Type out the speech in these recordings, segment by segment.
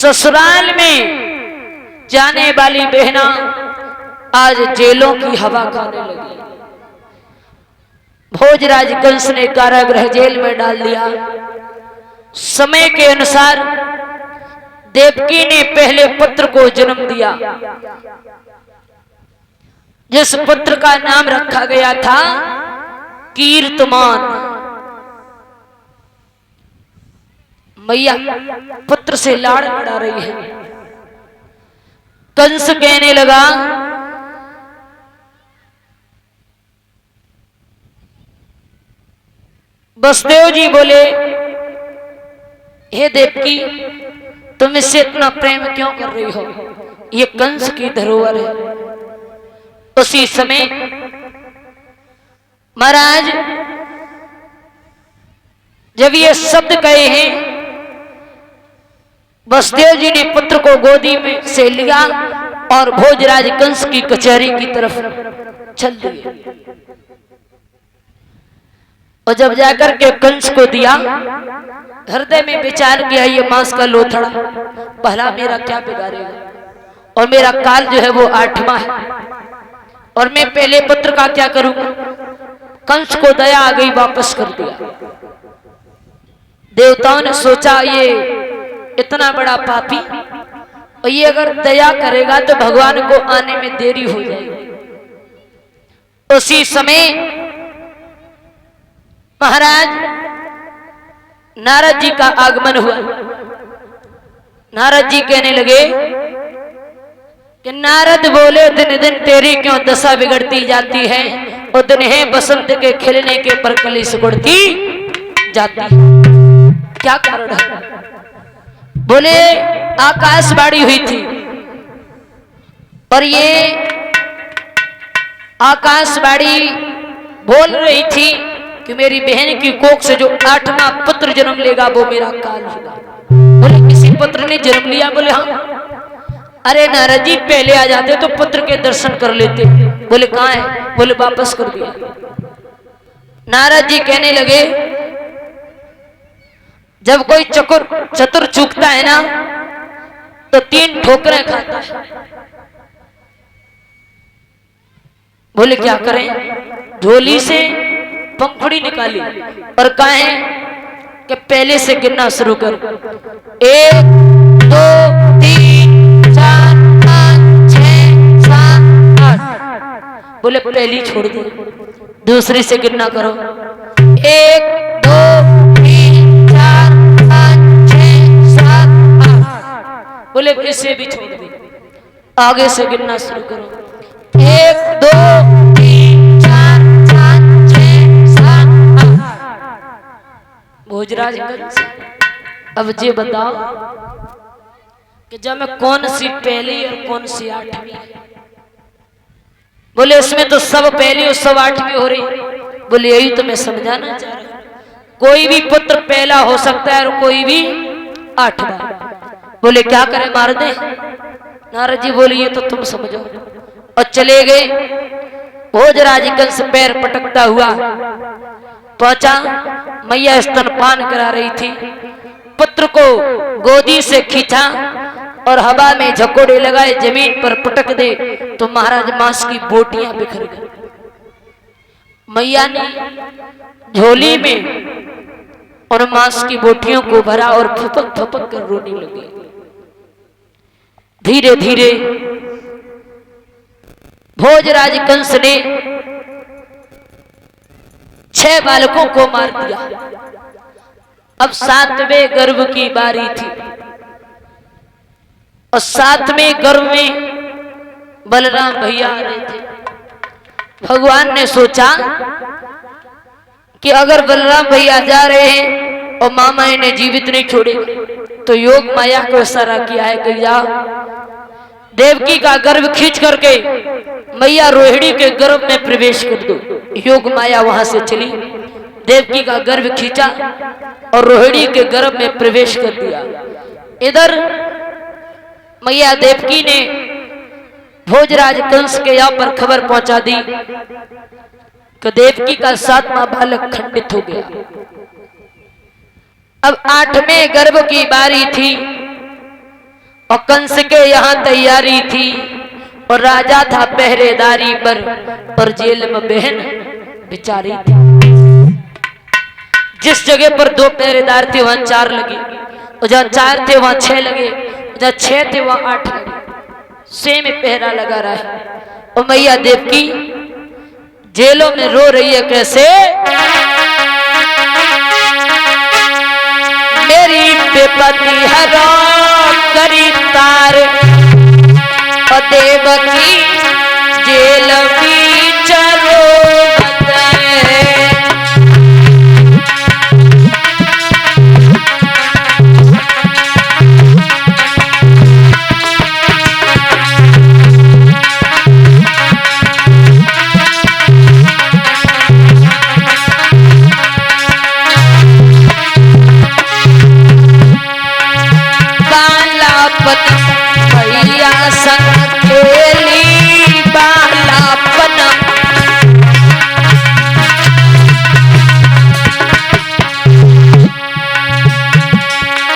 ससुराल में जाने वाली बहना आज जेलों की हवा खाने लगी। भोजराज कंस ने कारागृह जेल में डाल दिया। समय के अनुसार देवकी ने पहले पुत्र को जन्म दिया, जिस पुत्र का नाम रखा गया था कीर्तमान। मैया पुत्र से लाड़ लड़ा रही है। कंस कहने लगा, वसुदेव जी बोले, हे देवकी, तुम इससे इतना प्रेम क्यों कर रही हो? ये कंस की धरोहर है। उसी समय महाराज जब ये शब्द कहे हैं, वसुदेव जी ने पुत्र को गोदी में से लिया और भोजराज कंस की कचहरी की तरफ चल दिए। और जब जाकर के कंस को दिया, हृदय में विचार किया, ये मांस का लोथड़ा पहला मेरा क्या बिगाड़ेगा, और मेरा काल जो है वो 8वां है, और मैं पहले पुत्र का क्या करूंगा। कंस को दया आ गई, वापस कर दिया। देवताओं ने सोचा ये इतना बड़ा पापी, और ये अगर दया करेगा तो भगवान को आने में देरी हो जाएगी। उसी समय महाराज नारद जी का आगमन हुआ। नारद जी कहने लगे कि नारद बोले, दिन दिन तेरी क्यों दशा बिगड़ती जाती है, और दिन है बसंत के खिलने के पर कली सिकुड़ती जाती है। क्या कारण है? बोले आकाशवाणी हुई थी, और ये आकाशवाणी बोल रही थी कि मेरी बहन की कोख से जो 8वां पुत्र जन्म लेगा वो मेरा काल होगा। बोले किसी पुत्र ने जन्म लिया? बोले हाँ। अरे नारद जी, पहले आ जाते तो पुत्र के दर्शन कर लेते। बोले कहाँ है? बोले वापस कर दिया। नारद जी कहने लगे, जब कोई चतुर चूकता है ना तो 3 ठोकरें खाता है। बोले क्या करें? झोली से पंखुड़ी निकाली और कहे कि पहले से गिनना शुरू कर। 1 2 3 4 5 6 7 8। बोले पहली छोड़ दो, दूसरी से गिनना करो। 1 2 3 4 5 6 7 8। बोले इसे भी छोड़ दे, आगे से गिनना शुरू करो। 1 2 3 4 5 6 7 8। भोजराज अब ये बताओ कि जब मैं कौन सी पहली और कौन सी 8वीं? बोले इसमें तो सब पहली और सब 8वीं हो रही। बोले यही तो मैं समझाना चाह रहा हूं, कोई भी पुत्र पहला हो सकता है और कोई भी 8वां। बोले क्या करें, मार दे? नारद जी बोले ये तो तुम समझो, और चले गए। भोजराज कंस पैर पटकता हुआ पहुंचा। मैया स्तनपान करा रही थी। पुत्र को गोदी से खींचा और हवा में झकोड़े लगाए, जमीन पर पटक दे तो महाराज मांस की बोटियां बिखर गई। मैया ने झोली में और मांस की बोटियों को भरा और फपक फपक कर रोने लगी। धीरे धीरे भोजराज कंस ने 6 बालकों को मार दिया। अब 7वें गर्भ की बारी थी, और 7वें गर्भ में बलराम भैया आ रहे थे। भगवान ने सोचा कि अगर बलराम भैया जा रहे हैं और मामा इन्हें जीवित नहीं छोड़े, तो योग माया को इशारा किया है कि जाओ देवकी का गर्भ खींच करके मैया रोहिणी के गर्भ में प्रवेश कर दो। योग माया वहां से चली, देवकी का गर्भ खींचा और रोहिणी के गर्भ में प्रवेश कर दिया। इधर मैया देवकी ने भोजराज कंस के यहाँ पर खबर पहुंचा दी कि देवकी का 7वां बालक खंडित हो गया। अब 8वें गर्भ की बारी थी। और कंस के यहाँ तैयारी थी और राजा था पहरेदारी पर और जेल में बहन बेचारी थी। जिस जगह पर 2 पहरेदार थे वहां 4 लगे, और जहाँ 4 थे वहां 6 लगे, जहाँ 6 थे वहां 8 लगे। सेम पहरा लगा रहा है। और मैया देवकी जेलों में रो रही है कैसे, मेरी बेपति हरा करी तार, और देवकी जेल में चलो भैया संग खेली बालापन,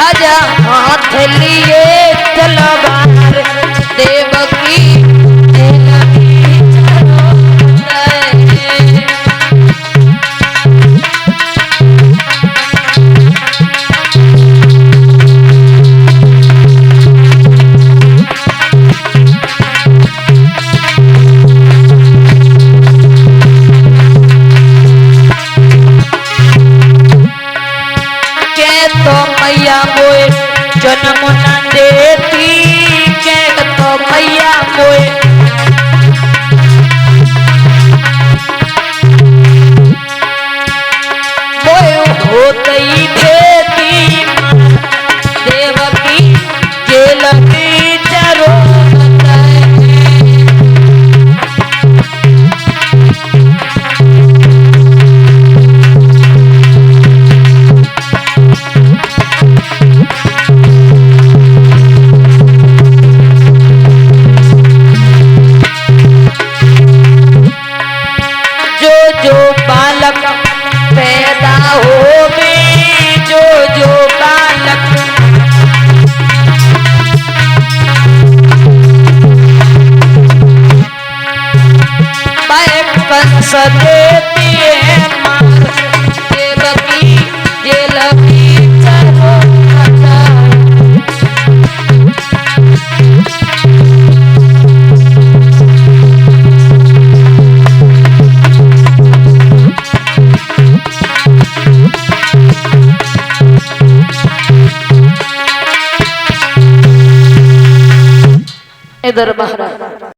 आजा हाथ लिए तलवार, देवकी मैया मोए जन्म न देती, के तो मैया मोए मोए होते ही देती, देवकी जेल में चरो पैदा हो गए, जो बालक कंस देती है मार, देवकी जेल में चलो इधर महाराज।